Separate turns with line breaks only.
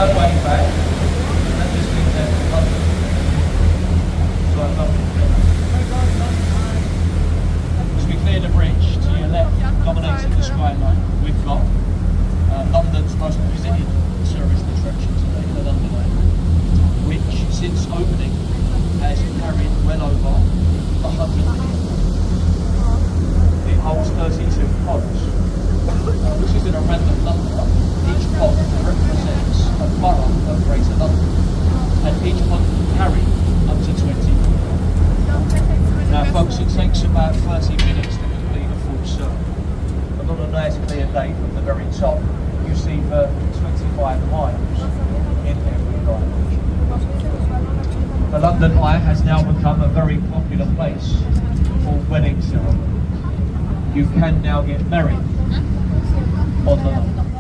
no way back. That just means that London. So I love it. As we clear the bridge, to your left, dominating the skyline, we've got London's most visited tourist attraction today, the London Eye, which since opening has carried well over 100 million. It holds 32 pods, which isn't a random number. Each pod represents a borough of Greater London, and each pod can carry up to 20 people. Now folks, it takes about 30 minutes to complete a full circle. And on a nice clear day from the very top, you see the 25 miles in every direction. The London Eye has now become a very popular place for wedding ceremonies. You can now get married on the London Eye.